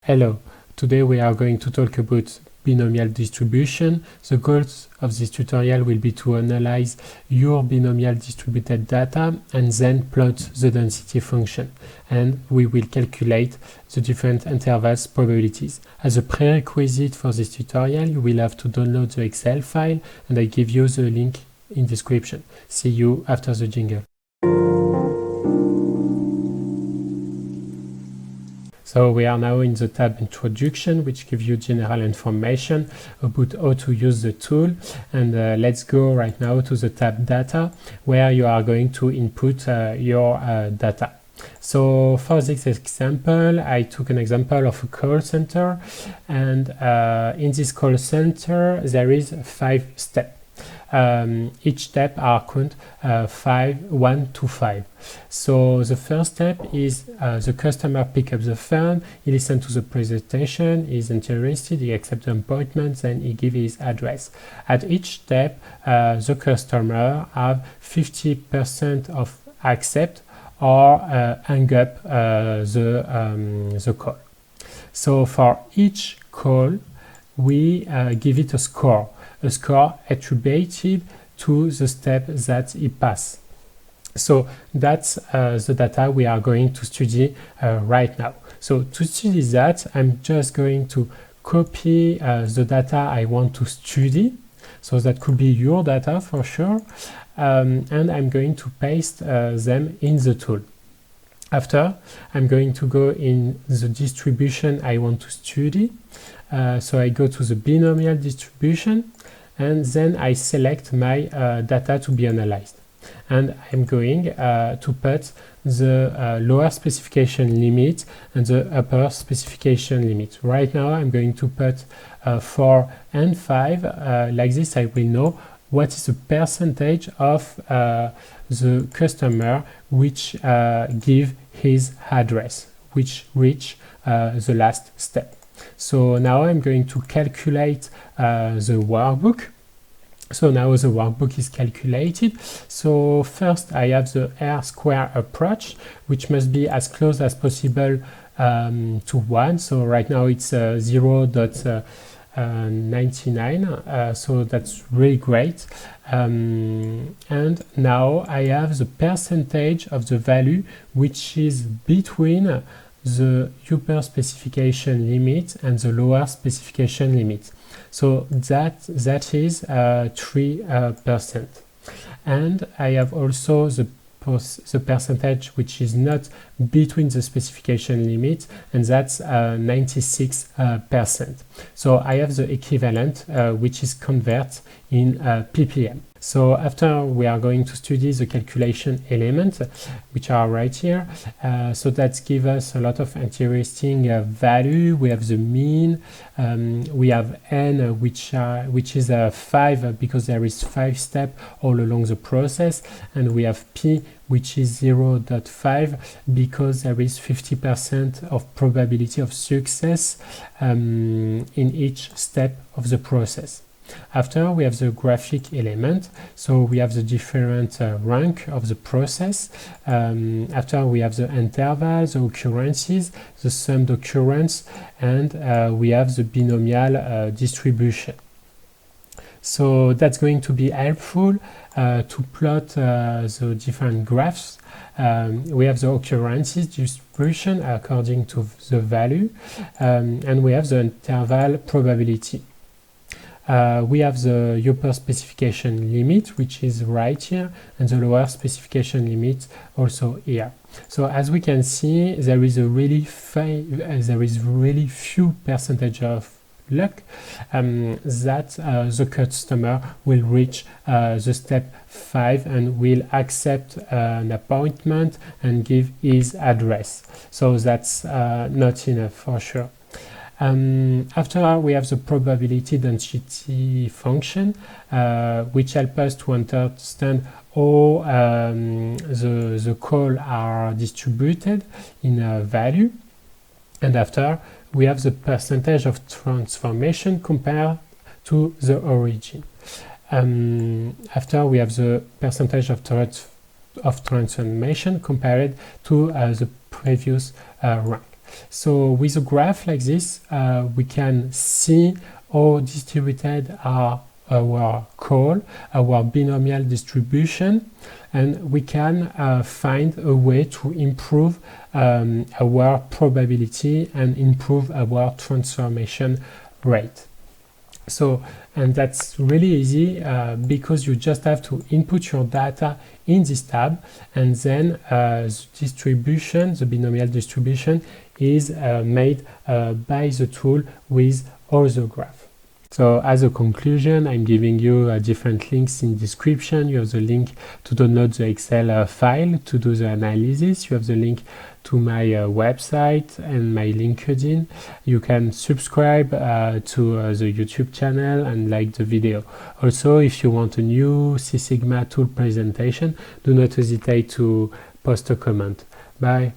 Hello, today we are going to talk about binomial distribution. The goals of this tutorial will be to analyze your binomial distributed data and then plot the density function. And we will calculate the different intervals probabilities. As a prerequisite for this tutorial, you will have to download the Excel file, and I give you the link in description. See you after the jingle. So we are now in the tab Introduction, which gives you general information about how to use the tool. And let's go right now to the tab Data, where you are going to input your data. So for this example, I took an example of a call center, and in this call center there is 5 steps. Each step are count 1 to 5. So the first step is the customer pick up the phone, he listens to the presentation, he's interested, he accepts the appointment, then he gives his address. At each step, the customer have 50% of accept or hang up the call. So for each call, we give it a score attributed to the step that he passed. So that's the data we are going to study right now. So to study that, I'm just going to copy the data I want to study. So that could be your data for sure. And I'm going to paste them in the tool. After, I'm going to go in the distribution I want to study. So I go to the binomial distribution, and then I select my data to be analyzed. And I'm going to put the lower specification limit and the upper specification limit. Right now I'm going to put 4 and 5. Like this I will know what is the percentage of the customer which give his address, which reach the last step. So now I'm going to calculate the workbook. So now the workbook is calculated. So first I have the R-square approach, which must be as close as possible to 1. So right now it's 0.99, so that's really great. And now I have the percentage of the value which is between the upper specification limit and the lower specification limit. So that is 3%. And I have also the percentage which is not between the specification limit, and that's 96%. So I have the equivalent which is converted in ppm. So after we are going to study the calculation elements, which are right here. So that gives us a lot of interesting value. We have the mean, we have n, which is 5 because there is 5 steps all along the process, and we have p, which is 0.5 because there is 50% of probability of success in each step of the process. After, we have the graphic element, so we have the different rank of the process. After, we have the intervals, the occurrences, the summed occurrence, and we have the binomial distribution. So that's going to be helpful to plot the different graphs. We have the occurrences distribution according to the value, and we have the interval probability. We have the upper specification limit, which is right here, and the lower specification limit also here. So as we can see, there is really few percentage of luck that the customer will reach the step 5 and will accept an appointment and give his address. So that's not enough for sure. After, we have the probability density function, which helps us to understand how the calls are distributed in a value. And after, we have the percentage of transformation compared to the origin. After, we have the percentage of transformation compared to the previous rank. So with a graph like this, we can see how distributed are our call, our binomial distribution, and we can find a way to improve our probability and improve our transformation rate. So, and that's really easy because you just have to input your data in this tab, and then the distribution, the binomial distribution, is made by the tool with all the graph. So as a conclusion, I'm giving you different links in description. You have the link to download the Excel file to do the analysis. You have the link to my website and my LinkedIn. You can subscribe to the YouTube channel and like the video. Also, if you want a new Six Sigma tool presentation, do not hesitate to post a comment. Bye.